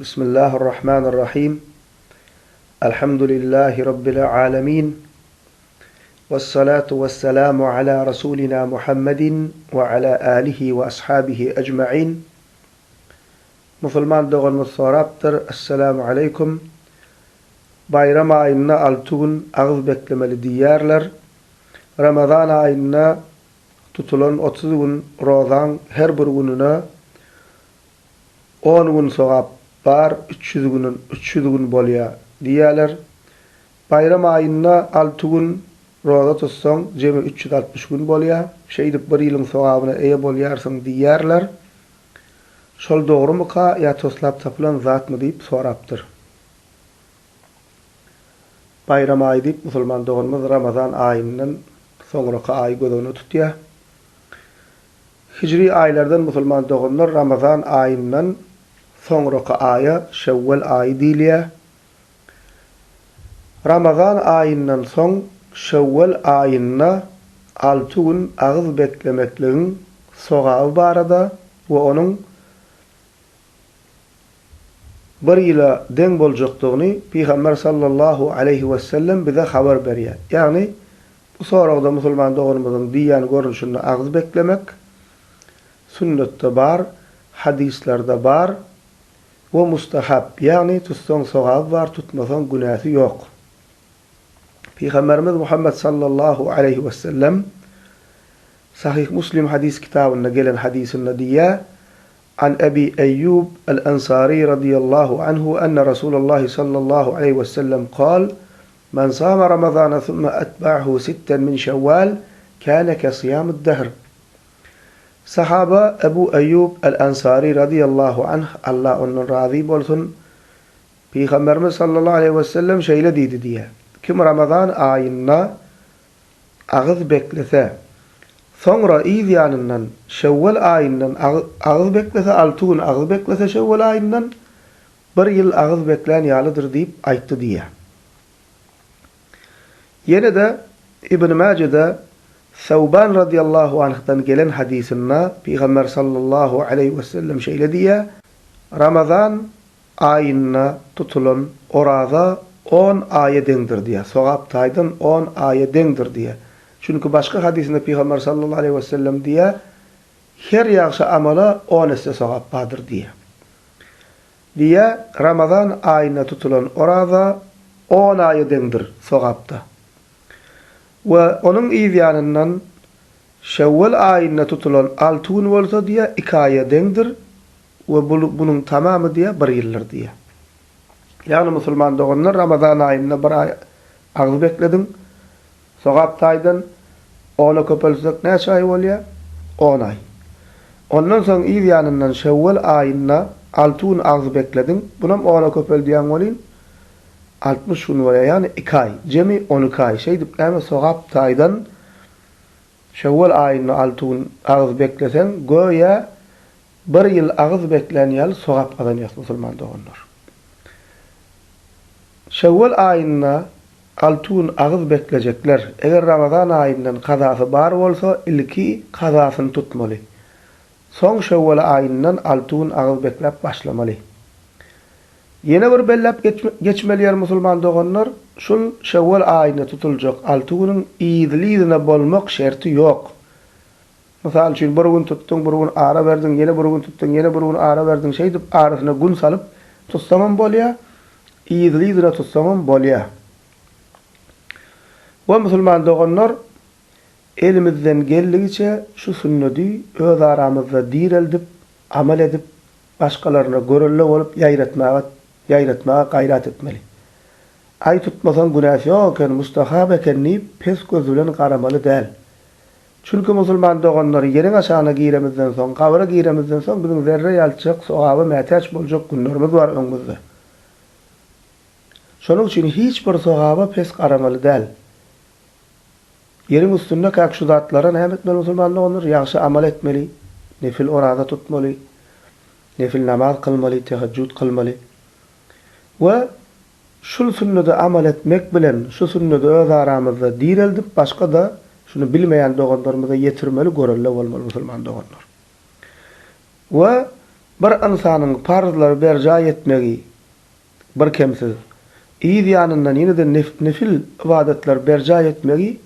بسم الله الرحمن الرحيم. الحمد لله رب العالمين، والصلاة والسلام على رسولنا محمد وعلى آله وأصحابه أجمعين. مسلمان دوغن مصورابتر، السلام عليكم. bayram ayına altın ağız beklemeli diyarlar. Ramazan ayına tutulan 30 gün rozan her bir gününe 10 gün sogap bar 300 gün bolya diyarlar. Bayram ayına 6 gün roza tutsan cemi 360 gün bolya. Şeydip bir yılın sogabına eye bolyarsın diyarlar. Şol doğru mu ka ya toslap tapılan zat mı deyip soraptır. Bayram ayı deyip musulman doğumuz Ramazan ayının sonraki ayı gözünü tutuyor. Hicri aylardan musulman doğumlar Ramazan ayının sonraki ayı Şevval ayı diliyor. Ramazan ayının son Şevval ayına 6 gün ağız beklemekliğin soğağı barada ve onun bir yıla den bolacaqdygyny Peygamber sallallahu aleyhi ve sellem bize haber berýär. Yani bu soragda musulman doğrumuzun diýen görünüşini ağız beklemek sünnette bar, hadislerde bar ve mustahab. Yani tutsan sogab var, tutmasan günahı yok. Peygamberimiz Muhammed sallallahu aleyhi ve sellem Sahih Muslim hadis kitabında gelen hadisinde diýär: عن أبي أيوب الأنصاري رضي الله عنه أن رسول الله صلى الله عليه وسلم قال: من صام رمضان ثم أتبعه 6 من شوال كان كصيام الدهر. Sahaba Ebu Eyyub el-Ansari radıyallahu anh, Allah onun razı olsun, Peygamberimiz sallallahu aleyhi ve sellem şöyle dedi diye: kim Ramazan ayına ağız beklese, sonra izyanından Şevval ayından ağız beklese, 6 gün ağız beklese Şevval ayından, bir yıl ağız bekleyen yalıdır deyip ayttı diye. Yine de İbn Mace'de Sevban radıyallahu anh'tan gelen hadisinde Peygamber sallallahu aleyhi ve sellem şöyle diye: Ramazan ayına tutulan oraza 10 aya dendir diye. Sogap taydan 10 aya dendir diye. Çünkü başka hadisinde Peygamber sallallahu aleyhi ve sellem diye her yaxşı amala 10 esse sogap badır diye Ramazan ayına tutulan oraza 10 aya dendir sogapta. Ve onun izyanından Şevval ayına tutulan 6 gün olsa diye 2 aya dendir ve bunun tamamı diye 1 yıldır diye. Yani musulman doğanlar Ramazan ayına 1 ay ağız bekledin, sogap taydan 10'a köpelsek ne ay bolýar? 10 ay. Ondan soň izyanından Şevval ayına 6 gün ağız bekledin. Bunam 10'a köpeldiýän bolýan 60 gün bolýar, yani 2 ay. Jemi 12 ay. Şeýdip näme sogap taydan Şevval ayına 6 gün ağız beklesen goýa 1 ýyl ağız bekleýän ýaly sogap kazanýar musulman doğanlar. Şevval ayına 6 gün ağız bekleyecekler. Eğer Ramazan ayından kazası bar olsa ilki kazasını tutmalı. Son Şevval ayından 6 gün ağız beklep başlamalı. Yine bir bellep geçmeliyer musulman doğanlar. Şul Şevval ayına tutulacak 6 günün iyiliğine bolmak şerti yok. Misal için bir gün tuttun, bir gün ara verdin, yine bir gün tuttun, yine bir gün ara verdin. Şeydip arasına gün salıp tutsamam bolya, iyiliğine tutsamam bolya. Ve musulman doğanlar elimizden geldiğince şu sünneti öz aramızda direldip, amel edip, başkalarına görüllü olup yayratmaya gayret etmeli. Ay tutmasan günah yokken, mustahab ekenni pes gözülen qaramalı değil. Çünkü musulman doğanlar yerin aşağına giremizden son, kavra giremizden son bizim zerre yalçak, sogabı mehtaç bolacak günlerimiz var önümüzde. Şonun için hiçbir sogaba pes qaramalı değil. Yerin üstünde kak şu zatlara näme etmeli musulmanlar onlar? Yaxşı amal etmeli, nefil orada tutmalı, nefil namaz kılmalı, teheccüd kılmalı. Ve şu sünnete amal etmek bilen, şu sünnete öz aramızda direldip, başka da şunu bilmeyen doğanlarımıza yetirmeli, görülle olmalı musulman doğanlar. Ve Bir insanyň farzlary berja etmegi bir kemsiz. İyi ýanyndan ýene-de nefil ibadetler berja etmegi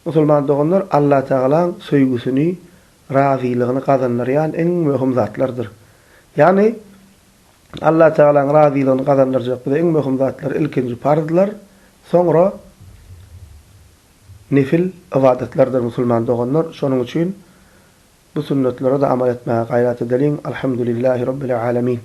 musulman doganlar Allah Taalaň söýgüsini, razylygyny kazanýan en möhüm zatlardyr. Ýani Allah Taalaň razylygyny kazanjak en möhüm zatlar ilkinji farzlar, soňra nefil ibadetlerdir musulman doganlar. Şonuň üçin bu sünnetlere de amal etmäge gaýrat edelim. Elhamdülillahi rabbil alamin.